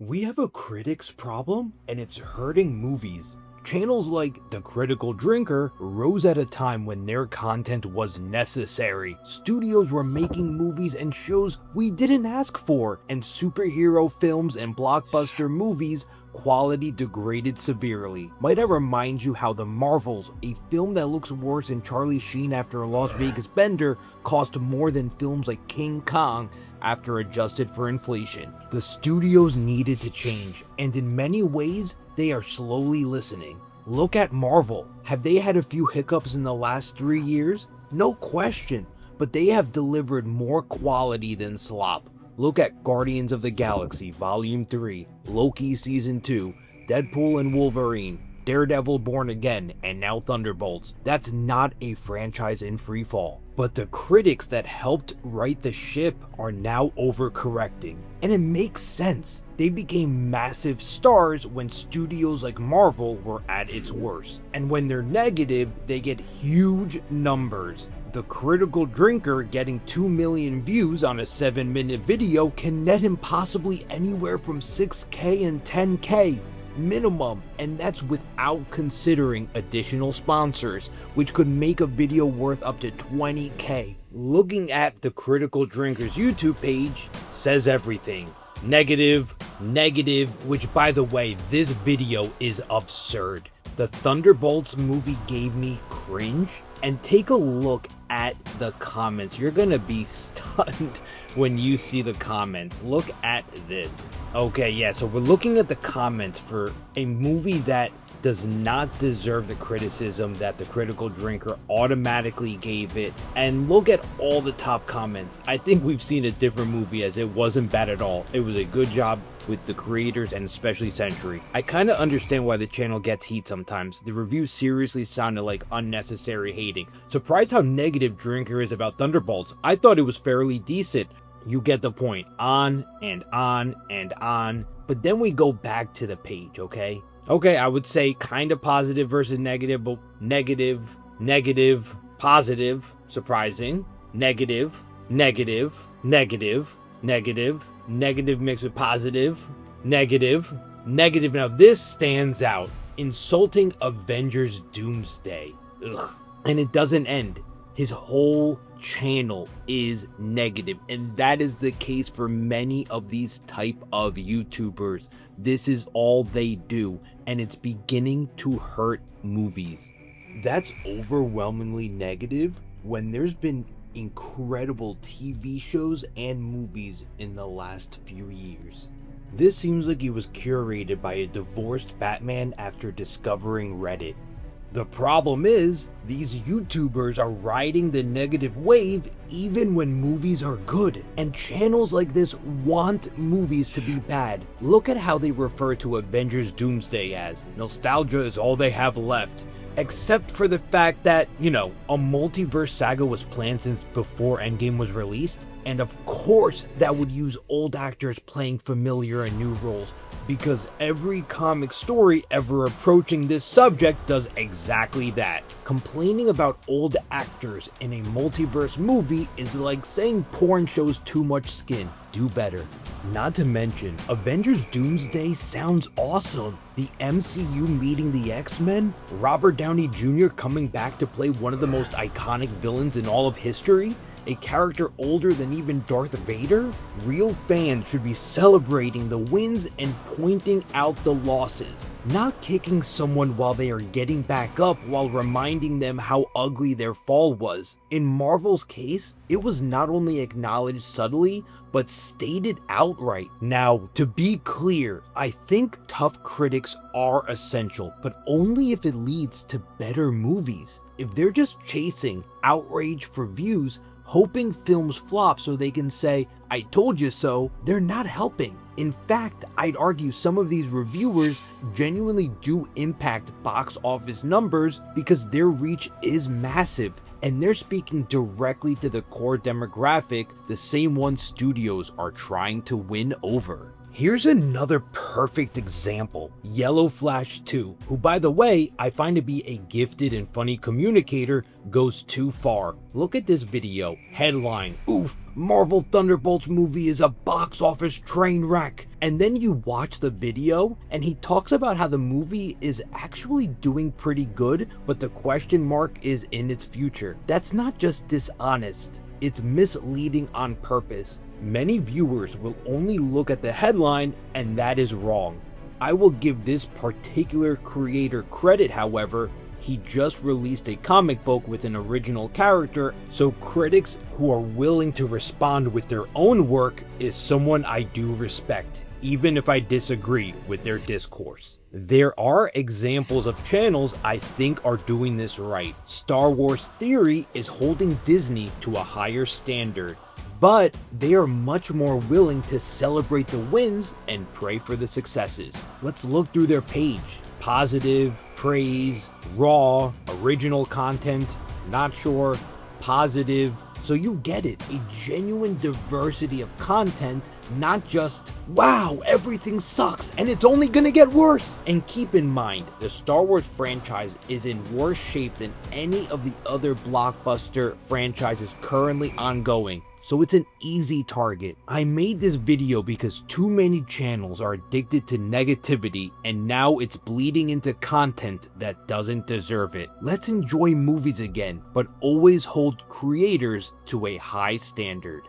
We have a critics problem, and it's hurting movies. Channels like The Critical Drinker rose at a time when their content was necessary. Studios were making movies and shows we didn't ask for, and superhero films and blockbuster movies quality degraded severely. Might I remind you how The Marvels, a film that looks worse than Charlie Sheen after a Las Vegas bender, cost more than films like King Kong after adjusted for inflation. The studios needed to change, and in many ways, they are slowly listening. Look at Marvel. Have they had a few hiccups in the last 3 years? No question, but they have delivered more quality than slop. Look at Guardians of the Galaxy Volume 3, Loki Season 2, Deadpool and Wolverine, Daredevil Born Again, and now Thunderbolts. That's not a franchise in freefall. But the critics that helped right the ship are now overcorrecting. And it makes sense. They became massive stars when studios like Marvel were at its worst. And when they're negative, they get huge numbers. The Critical Drinker getting 2 million views on a 7-minute video can net him possibly anywhere from 6K and 10K. Minimum, and that's without considering additional sponsors, which could make a video worth up to 20K. Looking at the Critical Drinker's YouTube page says everything. Negative, which by the way, this video is absurd. The Thunderbolts movie gave me cringe, and take a look at the comments. You're gonna be stunned when you see the comments. Look at this. Okay, yeah, so we're looking at the comments for a movie that does not deserve the criticism that the Critical Drinker automatically gave it. And look at all the top comments. I think we've seen a different movie, as it wasn't bad at all. It was a good job with the creators and especially Century. I kind of understand why the channel gets heat sometimes. The reviews seriously sounded like unnecessary hating. Surprised how negative Drinker is about Thunderbolts. I thought it was fairly decent. You get the point. On and on and on. But then we go back to the page, okay? Okay, I would say kind of positive versus negative, but negative, positive, surprising, negative, negative mixed with positive, negative. Now this stands out. Insulting Avengers Doomsday. Ugh. And it doesn't end. His whole channel is negative, and that is the case for many of these type of YouTubers. This is all they do, and it's beginning to hurt movies. That's overwhelmingly negative when there's been incredible TV shows and movies in the last few years. This seems like it was curated by a divorced Batman after discovering Reddit. The problem is, these YouTubers are riding the negative wave even when movies are good, and channels like this want movies to be bad. Look at how they refer to Avengers Doomsday as, nostalgia is all they have left. Except for the fact that, a multiverse saga was planned since before Endgame was released, and of course that would use old actors playing familiar and new roles, because every comic story ever approaching this subject does exactly that. Complaining about old actors in a multiverse movie is like saying porn shows too much skin. Do better. Not to mention, Avengers Doomsday sounds awesome. The MCU meeting the X-Men, Robert Downey Jr. coming back to play one of the most iconic villains in all of history, a character older than even Darth Vader. Real fans should be celebrating the wins and pointing out the losses, not kicking someone while they are getting back up while reminding them how ugly their fall was. In Marvel's case, it was not only acknowledged subtly, but stated outright. Now, to be clear, I think tough critics are essential, but only if it leads to better movies. If they're just chasing outrage for views, hoping films flop so they can say, I told you so, they're not helping. In fact, I'd argue some of these reviewers genuinely do impact box office numbers because their reach is massive, and they're speaking directly to the core demographic, the same one studios are trying to win over. Here's another perfect example. Yellow Flash 2, who by the way, I find to be a gifted and funny communicator, goes too far. Look at this video. Headline, "Oof, Marvel Thunderbolts movie is a box office train wreck." And then you watch the video and he talks about how the movie is actually doing pretty good, but the question mark is in its future. That's not just dishonest, it's misleading on purpose. Many viewers will only look at the headline, and that is wrong. I will give this particular creator credit, however. He just released a comic book with an original character, so critics who are willing to respond with their own work is someone I do respect, even if I disagree with their discourse. There are examples of channels I think are doing this right. Star Wars Theory is holding Disney to a higher standard, but they are much more willing to celebrate the wins and pray for the successes. Let's look through their page. Positive, praise, raw, original content, not sure, positive. So you get it, a genuine diversity of content, not just, wow, everything sucks and it's only gonna get worse. And keep in mind, the Star Wars franchise is in worse shape than any of the other blockbuster franchises currently ongoing, so it's an easy target. I made this video because too many channels are addicted to negativity and now it's bleeding into content that doesn't deserve it. Let's enjoy movies again, but always hold creators to a high standard.